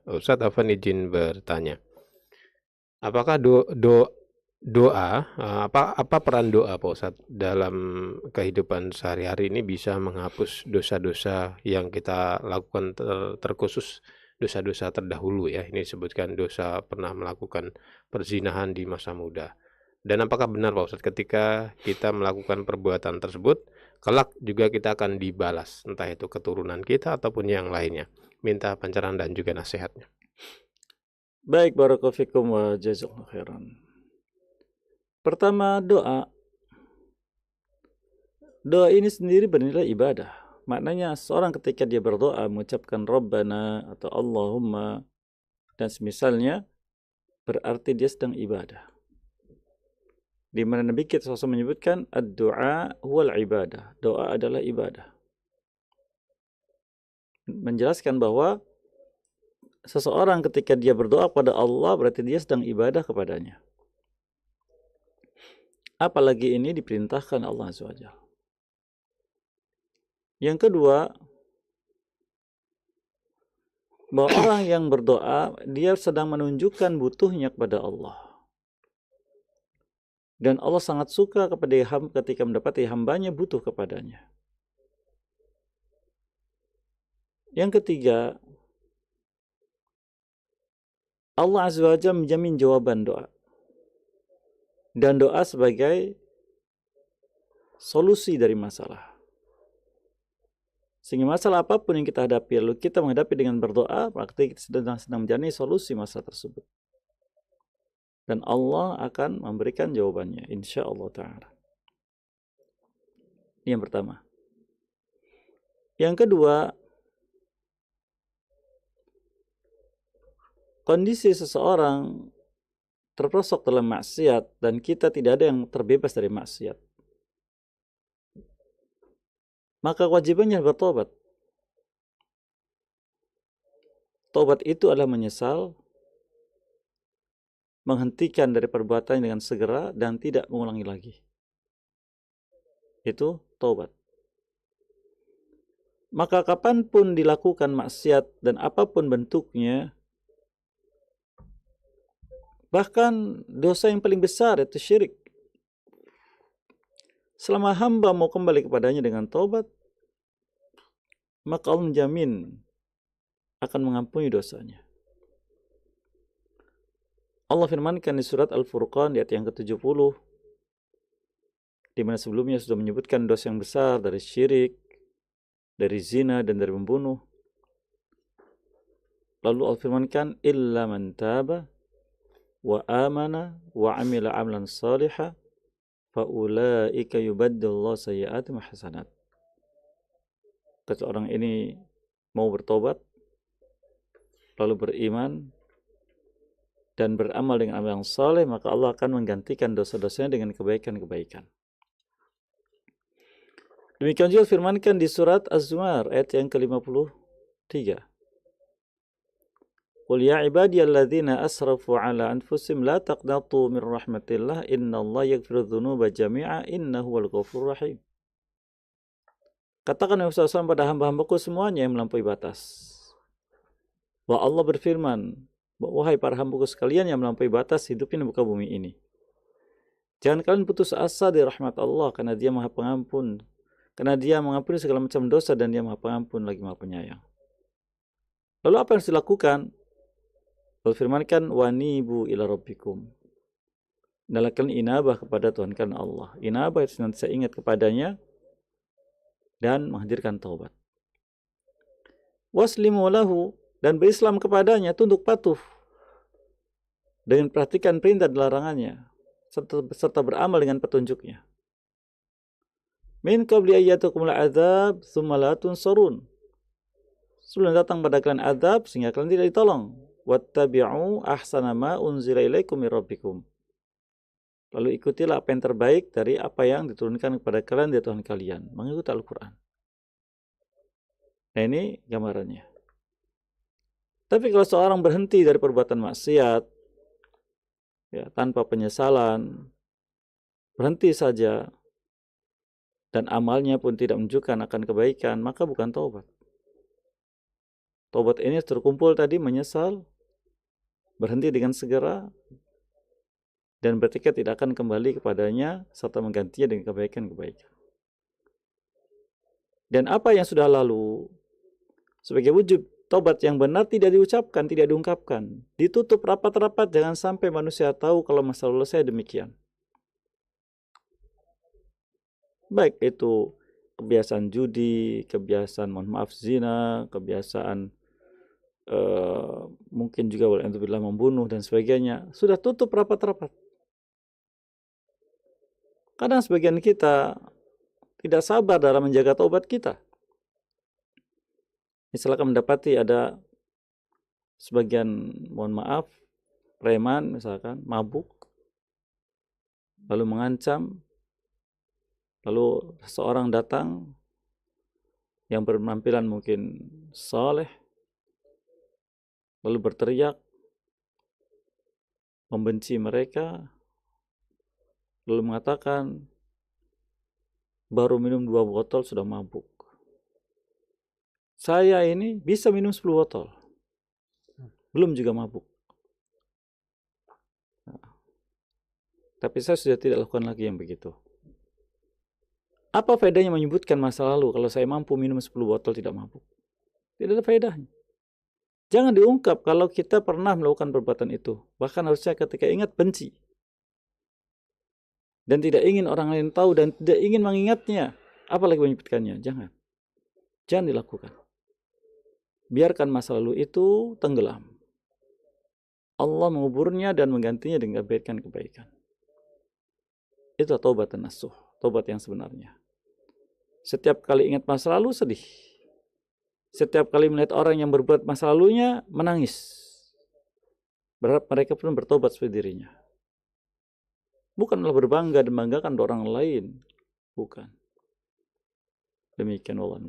Ustadz Afwan izin bertanya, apakah doa, apa peran doa Pak Ustadz dalam kehidupan sehari-hari ini bisa menghapus dosa-dosa yang kita lakukan, terkhusus dosa-dosa terdahulu ya, ini disebutkan dosa pernah melakukan perzinahan di masa muda. Dan apakah benar Pak Ustadz ketika kita melakukan perbuatan tersebut, kelak juga kita akan dibalas, entah itu keturunan kita ataupun yang lainnya? Minta pencerahan dan juga nasihatnya. Baik, barakallahu fikum wa jazakallahu khairan. Pertama, doa. Doa ini sendiri bernilai ibadah. Maknanya seorang ketika dia berdoa mengucapkan Rabbana atau Allahumma dan semisalnya, berarti dia sedang ibadah. Di mana Nabi kita SAW menyebutkan ad-du'a huwal ibadah. Doa adalah ibadah. Menjelaskan bahwa seseorang ketika dia berdoa kepada Allah berarti dia sedang ibadah kepadanya. Apalagi ini diperintahkan Allah SWT. Yang kedua, bahwa orang yang berdoa dia sedang menunjukkan butuhnya kepada Allah. Dan Allah sangat suka kepada ketika mendapati hambanya butuh kepadanya. Yang ketiga, Allah Azza wa Jalla menjamin jawaban doa. Dan doa sebagai solusi dari masalah. Sehingga masalah apapun yang kita hadapi, lalu kita menghadapi dengan berdoa, berarti kita sedang menjalani solusi masalah tersebut. Dan Allah akan memberikan jawabannya, insya Allah Ta'ala. Ini yang pertama. Yang kedua, kondisi seseorang terperosok dalam maksiat dan kita tidak ada yang terbebas dari maksiat. Maka kewajibannya bertobat. Tobat itu adalah menyesal, menghentikan dari perbuatan dengan segera dan tidak mengulangi lagi. Itu tobat. Maka kapanpun dilakukan maksiat dan apapun bentuknya, bahkan dosa yang paling besar itu syirik. Selama hamba mau kembali kepadanya dengan taubat, maka Allah menjamin akan mengampuni dosanya. Allah firmankan di surat Al-Furqan di ayat yang ke-70, di mana sebelumnya sudah menyebutkan dosa yang besar dari syirik, dari zina dan dari membunuh. Lalu Allah firmankan, illa man taba wa amana wa amila amalan salihah faulaika yubaddilullahu sayyi'atihim hasanat. Ketika orang ini mau bertobat, lalu beriman dan beramal dengan amal yang saleh, maka Allah akan menggantikan dosa-dosanya dengan kebaikan-kebaikan. Demikian juga firmankan di surat Az-Zumar ayat yang ke-53. Qul ya ibadiyalladzina asrafu ala anfusihim la taqnatu min rahmatillah innallaha yaghfiru dzunuba jami'a innahu huwal ghafurur rahim. Katakan Nabi SAW pada hamba-hambaku semuanya yang melampaui batas. Bahwa Allah berfirman, wahai para hambaku sekalian yang melampaui batas hidupnya di muka bumi ini. Jangan kalian putus asa dari rahmat Allah karena Dia Maha Pengampun. Karena Dia mengampuni segala macam dosa dan Dia Maha Pengampun lagi Maha Penyayang. Lalu apa yang harus dilakukan? Allah firmankan, wanibu ila rabbikum. Hendaklah kalian inabah kepada Tuhan kalian Allah. Inabah itu nanti saya ingat kepadanya dan menghadirkan taubat. Waslimu lahu, dan berislam kepadanya, tunduk patuh dengan perhatikan perintah dan larangannya serta beramal dengan petunjuknya. Min qabli ayyatukumul adzab tsumma la tunsarun. Sebelum datang pada kalian azab sehingga kalian tidak ditolong. Wattabi'u ahsana ma unzila ilaikum mir rabbikum. Lalu ikutilah apa yang terbaik dari apa yang diturunkan kepada kalian dari Tuhan kalian, mengikuti Al-Qur'an. Nah, ini gambarannya. Tapi kalau seorang berhenti dari perbuatan maksiat, ya, tanpa penyesalan, berhenti saja, dan amalnya pun tidak menunjukkan akan kebaikan, maka bukan taubat. Tobat ini terkumpul tadi menyesal, berhenti dengan segera, dan bertekad tidak akan kembali kepadanya serta menggantinya dengan kebaikan-kebaikan. Dan apa yang sudah lalu sebagai wujud tobat yang benar tidak diucapkan, tidak diungkapkan, ditutup rapat-rapat, jangan sampai manusia tahu kalau masa lalu saya demikian. Baik itu kebiasaan judi, kebiasaan mohon maaf zina, kebiasaan mungkin juga waliyadzubillah membunuh dan sebagainya, sudah tutup rapat-rapat. Kadang sebagian kita tidak sabar dalam menjaga taubat kita. Misalkan mendapati ada sebagian, mohon maaf, preman misalkan, mabuk, lalu mengancam, lalu seseorang datang yang berpenampilan mungkin saleh, lalu berteriak, membenci mereka, lalu mengatakan, baru minum 2 botol sudah mabuk. Saya ini bisa minum 10 botol, belum juga mabuk. Tapi saya sudah tidak lakukan lagi yang begitu. Apa faedahnya menyebutkan masa lalu kalau saya mampu minum 10 botol tidak mabuk? Tidak ada faedahnya. Jangan diungkap kalau kita pernah melakukan perbuatan itu. Bahkan harusnya ketika ingat benci. Dan tidak ingin orang lain tahu dan tidak ingin mengingatnya. Apalagi menyebutkannya. Jangan. Jangan dilakukan. Biarkan masa lalu itu tenggelam. Allah menguburnya dan menggantinya dengan kebaikan-kebaikan. Itu taubat nasuh. Taubat yang sebenarnya. Setiap kali ingat masa lalu sedih. Setiap kali melihat orang yang berbuat masa lalunya menangis. Berharap mereka pun bertobat seperti dirinya. Bukanlah berbangga dan membanggakan orang lain. Bukan. Demikian Allah.